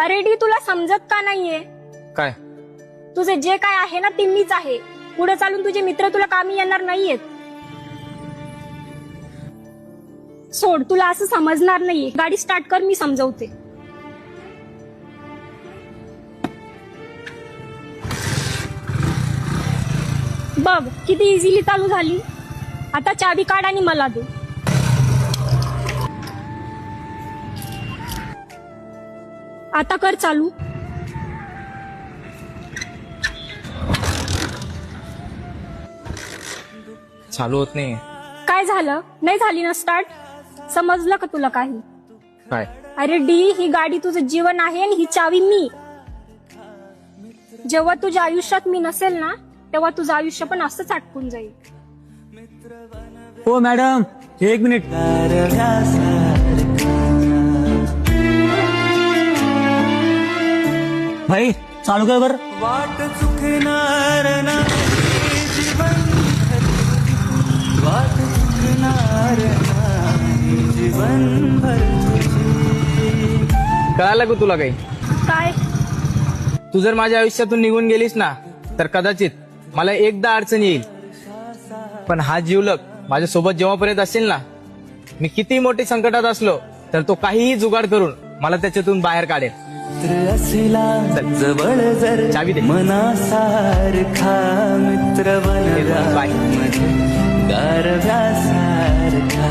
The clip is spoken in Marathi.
अरे डी, तुला समजत का नाहीये? काय? तुझे जे काय आहे ना ते मीच आहे. पुढे चालून तुझे मित्र तुला कामी येणार नाहीयेत. सोड, तुला असं समजणार नाहीये. गाडी स्टार्ट कर, मी समजवते. बघ किती इझिली चालू झाली. आता चाबी काढ आणि मला दे. आता कर चालू. चालू होत नाही. काय झालं? नाही झाली ना स्टार्ट? समजलं का तुला काही? काय? अरे डी, ही गाडी तुझं जीवन आहे आणि ही चावी मी. जेव्हा तुझ्या आयुष्यात मी नसेल ना, तेव्हा तुझं आयुष्य पण असंच अटकून जाईल. हो मॅडम, एक मिनिट. भाई चालू कर बर. वाट चुकणार नाही जीवन भर, वाट चुकणार नाही जीवन भर तुझी. कळालं का तुला काही? काय? तू जर माझ्या आयुष्यातून निघून गेलीस ना, तर कदाचित मला एकदा अडचण येईल, पण हा जीवलग माझ्या सोबत जेव्हापर्यंत असेल ना, मी किती मोठी संकटात असलो तर तो काहीही जुगाड करून मला त्याच्यातून बाहेर काढेल. मित्र असला जवळ जर चावी दे. मनासारखा मित्र बनला बाय. गारव्यासारखा